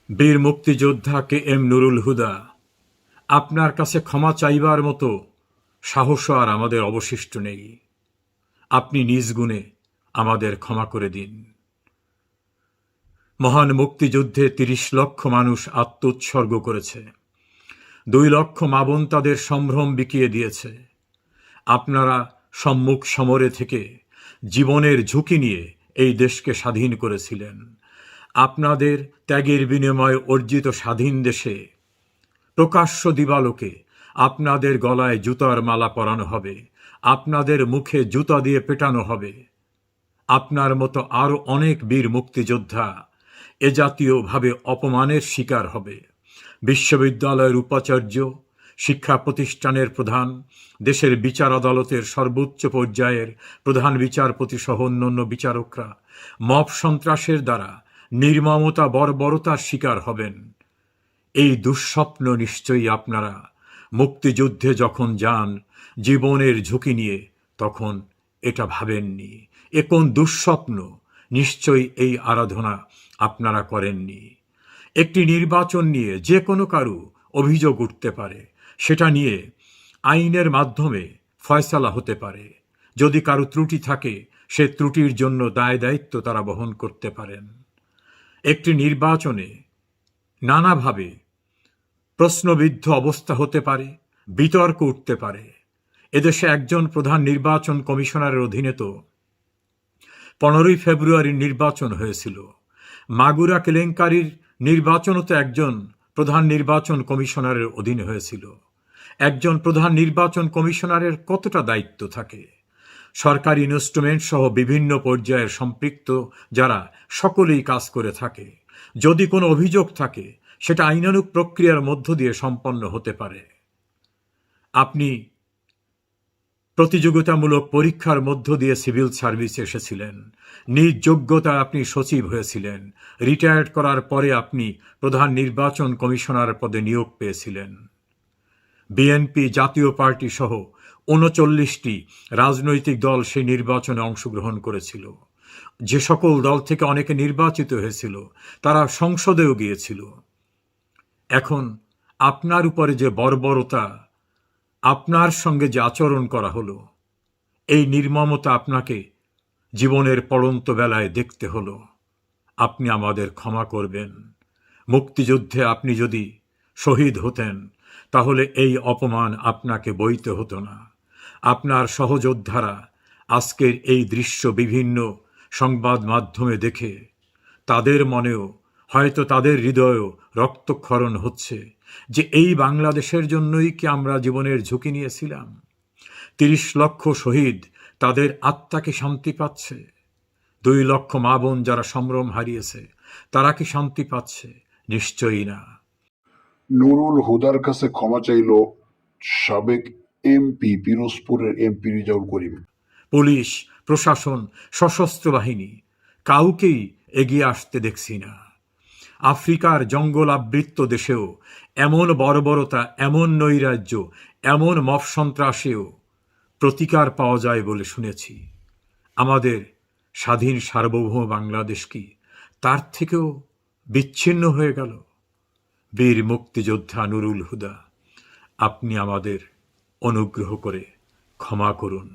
বীর মুক্তিযোদ্ধা KM নুরুল হুদা, আপনার কাছে ক্ষমা চাইবার মতো সাহসও আর আমাদের অবশিষ্ট নেই। আপনি নিজ গুণে আমাদের ক্ষমা করে দিন। মহান মুক্তিযুদ্ধে ৩০ লক্ষ মানুষ আত্মোৎসর্গ করেছে। ২ লক্ষ মা বোন তাদের সম্ভ্রম বিকিয়ে দিয়েছে। আপনারা সম্মুখ সমরে থেকে জীবনের ঝুঁকি নিয়ে এই দেশকে স্বাধীন করেছিলেন। আপনাদের ত্যাগের বিনিময়ে অর্জিত স্বাধীন দেশে প্রকাশ্য দিবালোকে আপনাদের গলায় জুতার মালা পরানো হবে, আপনাদের মুখে জুতা দিয়ে পেটানো হবে। আপনার মতো আরও অনেক বীর মুক্তিযোদ্ধা এ জাতীয়ভাবে অপমানের শিকার হবে। বিশ্ববিদ্যালয়ের উপাচার্য, শিক্ষা প্রতিষ্ঠানের প্রধান, দেশের বিচার আদালতের সর্বোচ্চ পর্যায়ের প্রধান বিচারপতি সহ অন্যান্য বিচারকরা মব সন্ত্রাসের দ্বারা নির্মমতা বর্বরতার শিকার হবেন। এই দুঃস্বপ্ন নিশ্চয়ই আপনারা মুক্তিযুদ্ধে যখন যান জীবনের ঝুঁকি নিয়ে তখন এটা ভাবেননি। এ কোন দুঃস্বপ্ন? নিশ্চয়ই এই আরাধনা আপনারা করেননি। একটি নির্বাচন নিয়ে যে কোনো কারো অভিযোগ উঠতে পারে, সেটা নিয়ে আইনের মাধ্যমে ফয়সালা হতে পারে। যদি কারো ত্রুটি থাকে সে ত্রুটির জন্য দায় দায়িত্ব তারা বহন করতে পারেন। একটি নির্বাচনে নানাভাবে প্রশ্নবিদ্ধ অবস্থা হতে পারে, বিতর্ক উঠতে পারে। এদেশে একজন প্রধান নির্বাচন কমিশনারের অধীনে তো 15ই ফেব্রুয়ারির নির্বাচন হয়েছিল। মাগুরা কেলেঙ্কারির নির্বাচনও তো একজন প্রধান নির্বাচন কমিশনারের অধীনে হয়েছিল। একজন প্রধান নির্বাচন কমিশনারের কতটা দায়িত্ব থাকে? সরকারি ইনস্ট্রুমেন্ট সহ বিভিন্ন পর্যায়ের সম্পৃক্ত যারা সকলেই কাজ করে থাকে। যদি কোনো অভিযোগ থাকে সেটা আইনানুগ প্রক্রিয়ার মধ্য দিয়ে সম্পন্ন হতে পারে। আপনি প্রতিযোগিতামূলক পরীক্ষার মধ্য দিয়ে সিভিল সার্ভিসে এসেছিলেন। নিজ যোগ্যতায় আপনি সচিব হয়েছিলেন। রিটায়ার্ড করার পরে আপনি প্রধান নির্বাচন কমিশনার পদে নিয়োগ পেয়েছিলেন। বিএনপি জাতীয় পার্টি সহ ৩৯টি রাজনৈতিক দল সেই নির্বাচনে অংশগ্রহণ করেছিল। যে সকল দল থেকে অনেকে নির্বাচিত হয়েছিল তারা সংসদেও গিয়েছিল। এখন আপনার উপরে যে বর্বরতা, আপনার সঙ্গে যে আচরণ করা হলো, এই নির্মমতা আপনাকে জীবনের পড়ন্ত বেলায় দেখতে হলো। আপনি আমাদের ক্ষমা করবেন। মুক্তিযুদ্ধে আপনি যদি শহীদ হতেন তাহলে এই অপমান আপনাকে বইতে হতো না। আপনার সহযোদ্ধারা আজকের এই দৃশ্য বিভিন্ন সংবাদ মাধ্যমে দেখে তাদের মনেও হয়তো তাদের হৃদয়েও রক্তক্ষরণ হচ্ছে যে এই বাংলাদেশের জন্যই কি আমরা জীবনের ঝুঁকি নিয়েছিলাম? ৩০ লক্ষ শহীদ, তাদের আত্মা কি শান্তি পাচ্ছে? ২ লক্ষ মা বোন যারা সম্ভ্রম হারিয়েছে তারা কি শান্তি পাচ্ছে? নিশ্চয়ই না। নুরুল হুদার কাছে ক্ষমা চাইল সাবেক এমপি পিরোজপুরের এমপি রিজাউল করিম। পুলিশ, প্রশাসন, সশস্ত্র বাহিনী কাউকেই এগিয়ে আসতে দেখছি না। আফ্রিকার জঙ্গল আবৃত দেশেও এমন বর্বরতা, এমন নৈরাজ্য, এমন মব সন্ত্রাসেও প্রতিকার পাওয়া যায় বলে শুনেছি। আমাদের স্বাধীন সার্বভৌম বাংলাদেশ কি তার থেকেও বিচ্ছিন্ন হয়ে গেল? বীর মুক্তিযোদ্ধা নুরুল হুদা, আপনি আমাদের অনুগ্রহ করে ক্ষমা করুন।